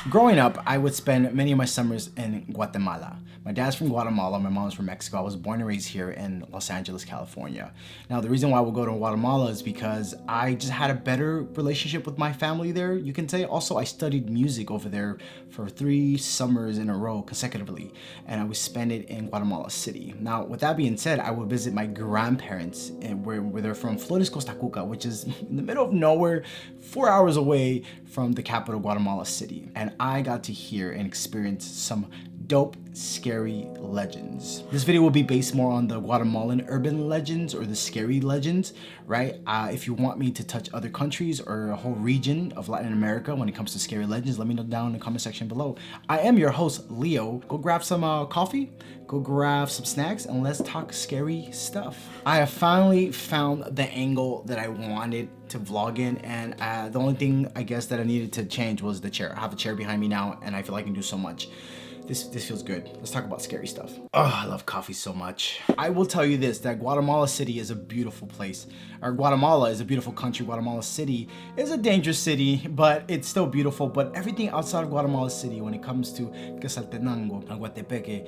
Growing up, I would spend many of my summers in Guatemala. My dad's from Guatemala, my mom's from Mexico. I was born and raised here in Los Angeles, California. Now, the reason why I would go to Guatemala is because I just had a better relationship with my family there, you can say. Also, I studied music over there for 3 summers in a row consecutively, and I would spend it in Guatemala City. Now, with that being said, I would visit my grandparents, and where they're from, Flores Costa Cuca, which is in the middle of nowhere, 4 hours away from the capital, Guatemala City. And I got to hear and experience some dope, scary legends. This video will be based more on the Guatemalan urban legends or the scary legends, right? If you want me to touch other countries or a whole region of Latin America when it comes to scary legends, let me know down in the comment section below. I am your host, Leo. Go grab some coffee, go grab some snacks, and let's talk scary stuff. I have finally found the angle that I wanted to vlog in, and the only thing I guess that I needed to change was the chair. I have a chair behind me now, and I feel like I can do so much. This feels good. Let's talk about scary stuff. Oh, I love coffee so much. I will tell you this, that Guatemala City is a beautiful place. Or Guatemala is a beautiful country. Guatemala City is a dangerous city, but it's still beautiful. But everything outside of Guatemala City, when it comes to Quetzaltenango, Aguatepeque,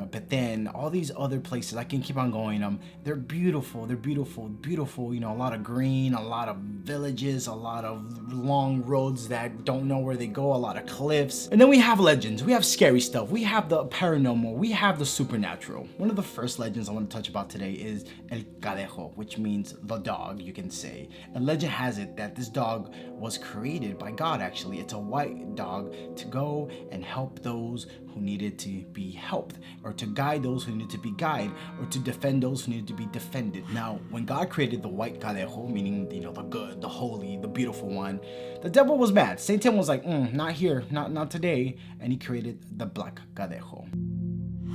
Petén, all these other places, I can keep on going. They're beautiful. They're beautiful, beautiful. You know, a lot of green, a lot of villages, a lot of long roads that don't know where they go, a lot of cliffs. And then we have legends. We have scary stuff. We have the paranormal. We have the supernatural. One of the first legends I want to touch about today is El Cadejo, which means the dog, you can say. And legend has it that this dog was created by God, actually. It's a white dog to go and help those who needed to be helped, or to guide those who needed to be guided, or to defend those who needed to be defended. Now, when God created the white Cadejo, meaning, you know, the good, the holy, the beautiful one, the devil was mad. Satan was like, not here, not today. And he created the black Cadejo.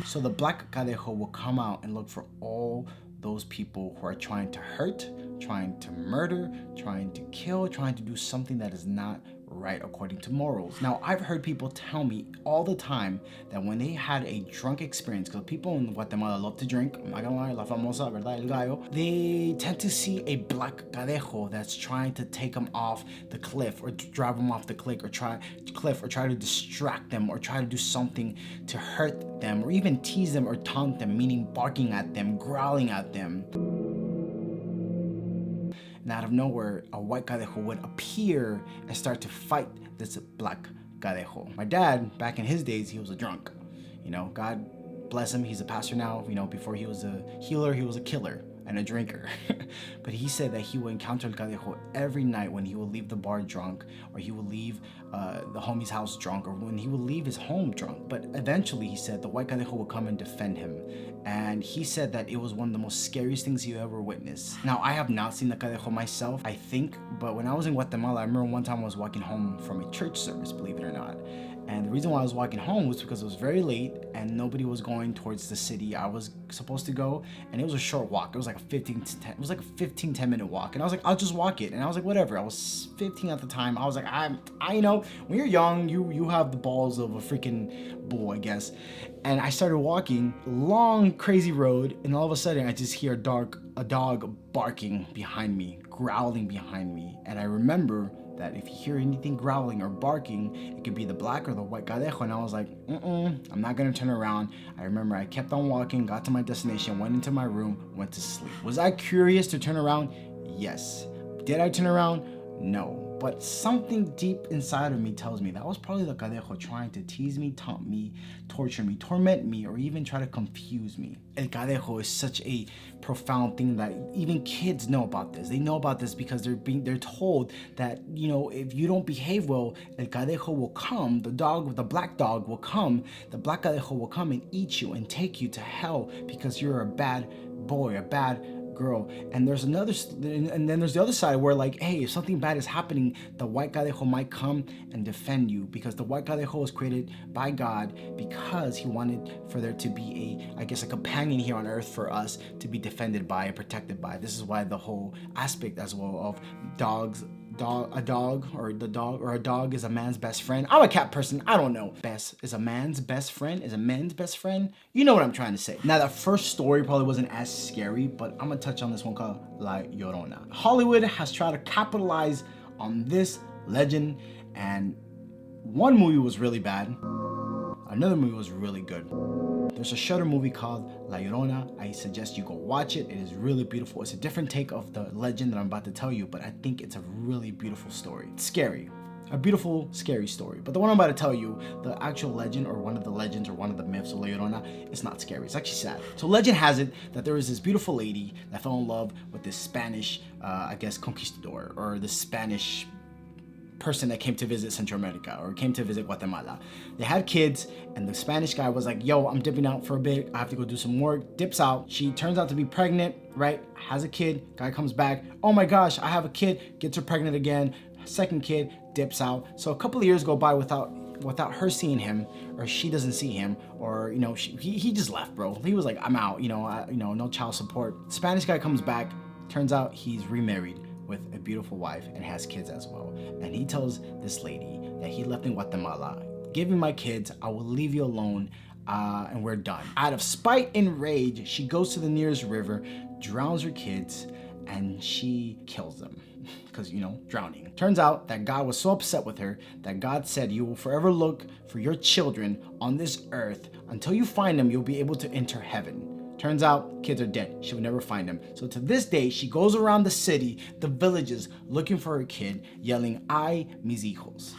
So the black Cadejo will come out and look for all those people who are trying to hurt, trying to murder, trying to kill, trying to do something that is not right according to morals. Now, I've heard people tell me all the time that when they had a drunk experience, because people in Guatemala love to drink, I'm not gonna lie, la famosa, verdad, el gallo, they tend to see a black Cadejo that's trying to take them off the cliff, or drive them off the cliff, or try to distract them, or try to do something to hurt them, or even tease them or taunt them, meaning barking at them, growling at them. And out of nowhere, a white Cadejo would appear and start to fight this black Cadejo. My dad, back in his days, he was a drunk. You know, God bless him, he's a pastor now. You know, before he was a healer, he was a killer and a drinker. But he said that he would encounter El Cadejo every night when he would leave the bar drunk, or he would leave the homie's house drunk, or when he would leave his home drunk. But eventually, he said, the white Cadejo would come and defend him. And he said that it was one of the most scariest things he ever witnessed. Now, I have not seen the Cadejo myself, I think, but when I was in Guatemala, I remember one time I was walking home from a church service, believe it or not. And the reason why I was walking home was because it was very late and nobody was going towards the city I was supposed to go, and it was a short walk. It was like a 10 minute walk, and I was like, I'll just walk it. And I was like, whatever. I was 15 at the time. I was like, I know, when you're young, you have the balls of a freaking bull, I guess. And I started walking long, crazy road, and all of a sudden I just hear a dog barking behind me, growling behind me. And I remember that if you hear anything growling or barking, it could be the black or the white Cadejo. And I was like, I'm not gonna turn around. I remember I kept on walking, got to my destination, went into my room, went to sleep. Was I curious to turn around? Yes. Did I turn around? No. But something deep inside of me tells me that was probably the Cadejo trying to tease me, taunt me, torture me, torment me, or even try to confuse me. El Cadejo is such a profound thing that even kids know about this. They know about this because they're told that, you know, if you don't behave well, El Cadejo will come, the black dog will come, the black Cadejo will come and eat you and take you to hell because you're a bad boy, a bad girl. And then there's the other side where, like, hey, if something bad is happening, the white Cadejo might come and defend you, because the white Cadejo was created by God because he wanted for there to be a companion here on earth for us to be defended by and protected by. This is why the whole aspect as well of a dog is a man's best friend. I'm a cat person, I don't know. Is a man's best friend? You know what I'm trying to say. Now, that first story probably wasn't as scary, but I'm gonna touch on this one called La Yorona. Hollywood has tried to capitalize on this legend, and One movie was really bad. Another movie was really good. There's a Shudder movie called La Yorona. I suggest you go watch it. It is really beautiful. It's a different take of the legend that I'm about to tell you, but I think it's a really beautiful story. It's scary. A beautiful, scary story. But the one I'm about to tell you, the actual legend or one of the legends or one of the myths of La Yorona, it's not scary. It's actually sad. So legend has it that there was this beautiful lady that fell in love with this Spanish, I guess, conquistador, or the Spanish person that came to visit Central America or came to visit Guatemala. They had kids, and the Spanish guy was like, yo, I'm dipping out for a bit. I have to go do some work. Dips out. She turns out to be pregnant, right? Has a kid. Guy comes back. Oh my gosh, I have a kid. Gets her pregnant again. Second kid, dips out. So a couple of years go by without her seeing him, or she doesn't see him, or he just left, bro. He was like, I'm out. No child support. Spanish guy comes back. Turns out he's remarried with a beautiful wife and has kids as well. And he tells this lady that he left in Guatemala. Give me my kids, I will leave you alone, and we're done. Out of spite and rage, she goes to the nearest river, drowns her kids, and she kills them. Because, drowning. Turns out that God was so upset with her that God said, you will forever look for your children on this earth. Until you find them, you'll be able to enter heaven. Turns out, kids are dead. She will never find them. So to this day, she goes around the city, the villages, looking for her kid, yelling, "Ay, mis hijos."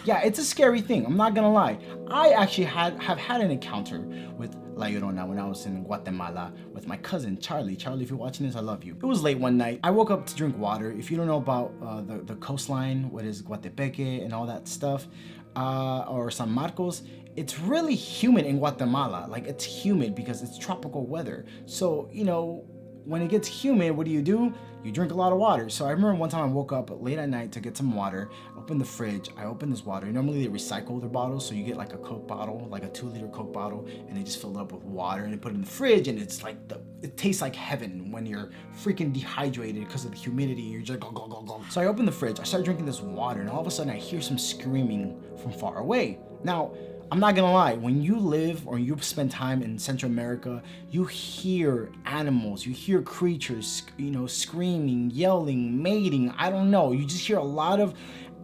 Yeah, it's a scary thing. I'm not gonna lie. I actually have had an encounter with La Yorona when I was in Guatemala with my cousin Charlie. Charlie, if you're watching this, I love you. It was late one night. I woke up to drink water. If you don't know about the coastline, what is Guatepeque and all that stuff, or San Marcos, it's really humid in Guatemala. Like, it's humid because it's tropical weather. So, when it gets humid, what do? You drink a lot of water. So I remember one time I woke up late at night to get some water, opened the fridge, I opened this water. Normally they recycle their bottles, so you get like a Coke bottle, like a 2-liter Coke bottle, and they just fill it up with water and they put it in the fridge, and it's like, it tastes like heaven when you're freaking dehydrated because of the humidity. You're just go, go, go, go. So I opened the fridge, I started drinking this water, and all of a sudden I hear some screaming from far away. Now, I'm not gonna lie, when you live or you spend time in Central America, you hear animals, you hear creatures, screaming, yelling, mating, I don't know. You just hear a lot of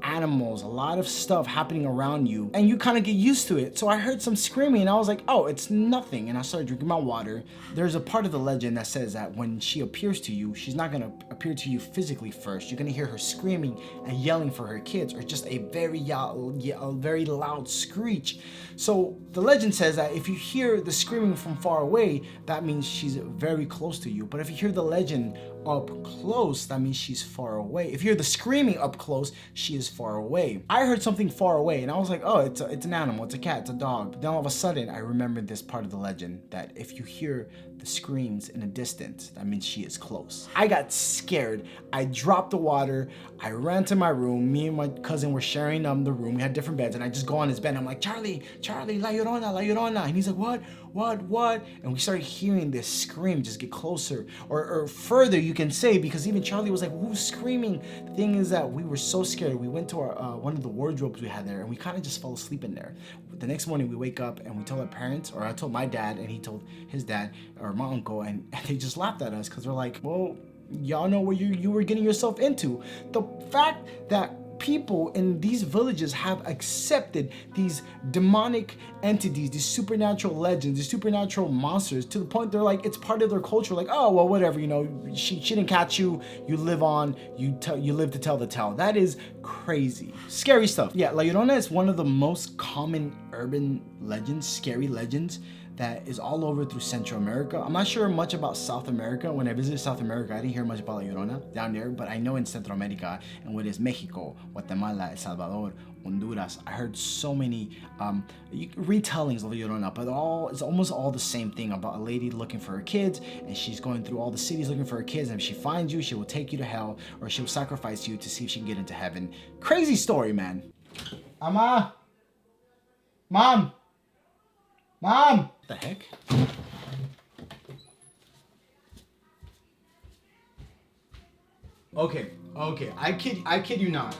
animals, a lot of stuff happening around you, and you kind of get used to it. So I heard some screaming and I was like, oh, it's nothing. And I started drinking my water. There's a part of the legend that says that when she appears to you, she's not gonna appear to you physically first. You're gonna hear her screaming and yelling for her kids, or just a very loud screech. So the legend says that if you hear the screaming from far away, that means she's very close to you. But if you hear the legend up close, that means she's far away. If you hear the screaming up close, she is far away. I heard something far away and I was like, oh, it's an animal, it's a cat, it's a dog. But then all of a sudden I remembered this part of the legend, that if you hear the screams in a distance, that means she is close. I got scared. I dropped the water. I ran to my room. Me and my cousin were sharing the room. We had different beds, and I just go on his bed. And I'm like, Charlie, La Yorona, La Llorona. And he's like, what? And we started hearing this scream just get closer, or further, you can say, because even Charlie was like, who's screaming? The thing is that we were so scared. We went to our one of the wardrobes we had there, and we kind of just fell asleep in there. The next morning we wake up and we told our parents, or I told my dad and he told his dad, or my uncle, and they just laughed at us because they're like, well, y'all know what you were getting yourself into. The fact that people in these villages have accepted these demonic entities, these supernatural legends, these supernatural monsters, to the point they're like, it's part of their culture. Like, oh, well, whatever, she didn't catch you, you live on, you live to tell the tale. That is crazy. Scary stuff. Yeah, La Llorona is one of the most common urban legends, scary legends, that is all over through Central America. I'm not sure much about South America. When I visited South America, I didn't hear much about La Llorona down there, but I know in Central America, and what is Mexico, Guatemala, El Salvador, Honduras, I heard so many retellings of La Llorona, but it's almost all the same thing, about a lady looking for her kids, and she's going through all the cities looking for her kids, and if she finds you, she will take you to hell, or she'll sacrifice you to see if she can get into heaven. Crazy story, man. Ama! Mom! What the heck? Okay. I kid you not.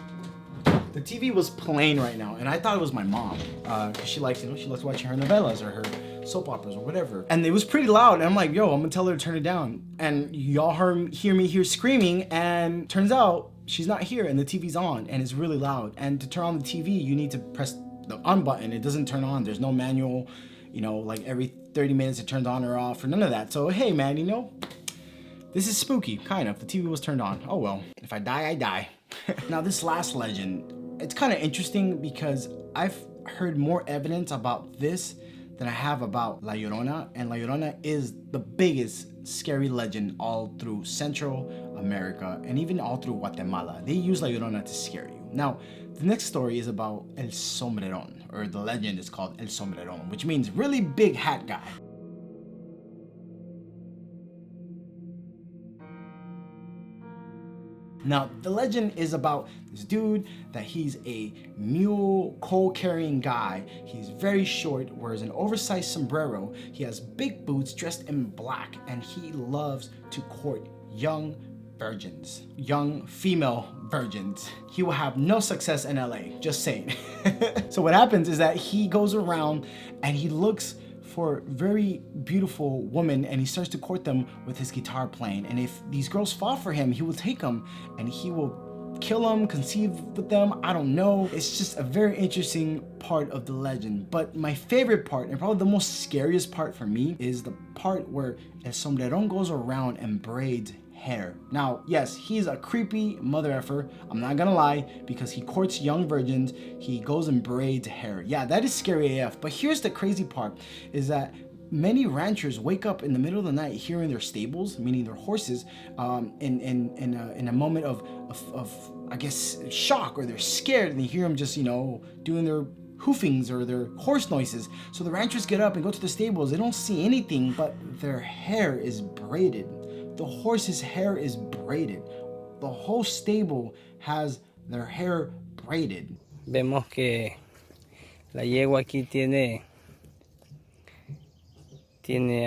The TV was playing right now, and I thought it was my mom, because she likes, she likes watching her novellas or her soap operas or whatever. And it was pretty loud, and I'm like, yo, I'm gonna tell her to turn it down. And y'all hear me here screaming, and turns out she's not here, and the TV's on, and it's really loud. And to turn on the TV, you need to press the on button. It doesn't turn on. There's no manual, like every 30 minutes it turns on or off, or none of that. So hey, man, this is spooky, kind of. The TV was turned on. Oh well, if I die, I die. Now this last legend, it's kind of interesting because I've heard more evidence about this than I have about La Yorona, and La Llorona is the biggest scary legend all through Central America and even all through Guatemala. They use La Llorona to scare you. Now, the next story is about El Sombrero, or the legend is called El Sombrero, which means really big hat guy. Now, the legend is about this dude that he's a mule coal-carrying guy. He's very short, wears an oversized sombrero. He has big boots dressed in black, and he loves to court young virgins, young female virgins. He will have no success in LA, just saying. So what happens is that he goes around and he looks for very beautiful women, and he starts to court them with his guitar playing. And if these girls fall for him, he will take them and he will kill them, conceive with them. I don't know. It's just a very interesting part of the legend. But my favorite part, and probably the most scariest part for me, is the part where El Sombrerón goes around and braids hair. Now, yes, he's a creepy mother effer, I'm not gonna lie, because he courts young virgins, he goes and braids hair. Yeah, that is scary AF. But here's the crazy part, is that many ranchers wake up in the middle of the night hearing their stables, meaning their horses, in a moment of I guess shock, or they're scared, and they hear them just doing their hoofings or their horse noises. So the ranchers get up and go to the stables. They don't see anything, but their hair is braided. The horse's hair is braided. The whole stable has their hair braided. Vemos que la yegua aquí tiene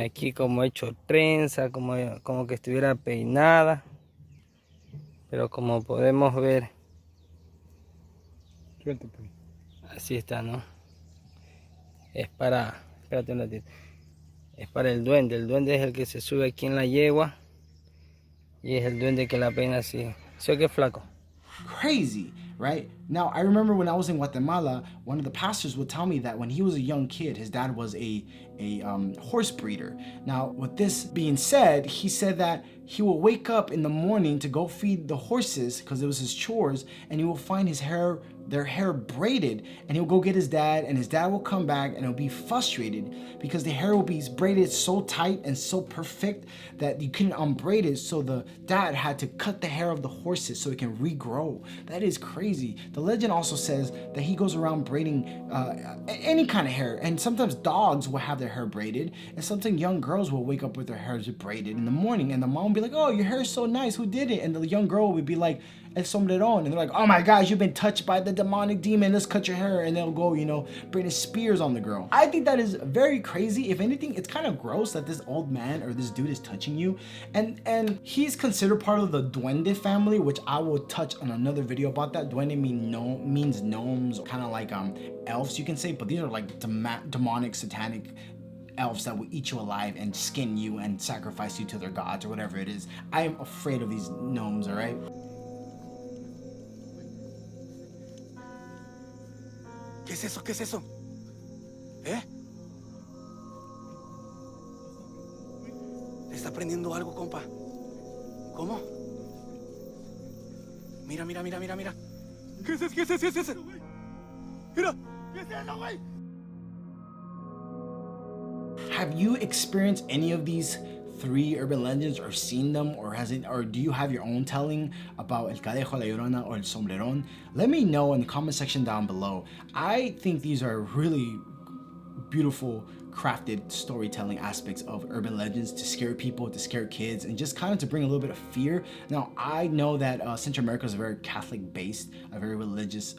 aquí como hecho trenza, como que estuviera peinada. Pero como podemos ver, así está, ¿no? Espérate un ratito. Es para el duende. El duende es el que se sube aquí en la yegua. Y es el duende que la peina así. ¿Sí que flaco? Crazy, right? Now, I remember when I was in Guatemala, one of the pastors would tell me that when he was a young kid, his dad was a horse breeder. Now, with this being said, he said that he will wake up in the morning to go feed the horses because it was his chores, and he will find their hair braided, and he'll go get his dad, and his dad will come back and he'll be frustrated because the hair will be braided so tight and so perfect that you couldn't unbraid it. So the dad had to cut the hair of the horses so it can regrow. That is crazy. The legend also says that he goes around braiding any kind of hair, and sometimes dogs will have their hair braided, and sometimes young girls will wake up with their hair braided in the morning, and the mom will be like, oh, your hair is so nice, who did it? And the young girl would be like, El Sombrero, and they're like, oh my gosh, you've been touched by the demonic demon, let's cut your hair. And they'll go, bring spears on the girl. I think that is very crazy. If anything, it's kind of gross that this old man or this dude is touching you. And he's considered part of the duende family, which I will touch on another video about that. Duende means gnomes, kind of like elves, you can say, but these are like demonic, satanic elves that will eat you alive and skin you and sacrifice you to their gods or whatever it is. I am afraid of these gnomes, all right? ¿Qué es eso? ¿Qué es eso? ¿Eh? ¿Le está prendiendo algo, compa? ¿Cómo? Mira. ¿Qué es eso? ¿Qué es eso? ¿Qué es eso? Mira. ¿Qué es eso, güey? Have you experienced any of these 3 urban legends, or seen them, or do you have your own telling about El Cadejo, La Yorona, or El Sombrerón? Let me know in the comment section down below. I think these are really beautiful, crafted storytelling aspects of urban legends to scare people, to scare kids, and just kind of to bring a little bit of fear. Now, I know that Central America is a very Catholic based, a very religious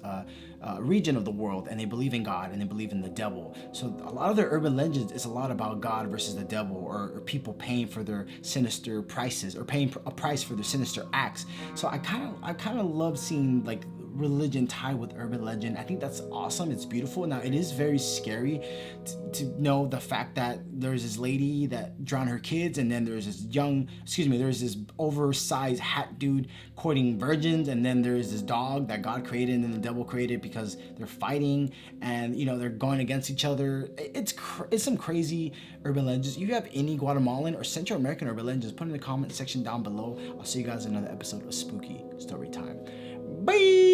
region of the world, and they believe in God and they believe in the devil. So a lot of their urban legends is a lot about God versus the devil, or people paying for their sinister prices, or paying a price for their sinister acts. So I kind of love seeing like religion tied with urban legend. I think that's awesome. It's beautiful. Now, it is very scary to know the fact that there's this lady that drowned her kids, and then there's this oversized hat dude courting virgins, and then there's this dog that God created and then the devil created because they're fighting, and they're going against each other. It's some crazy urban legends. If you have any Guatemalan or Central American urban legends, put in the comment section down below. I'll see you guys in another episode of Spooky Story Time. Bye.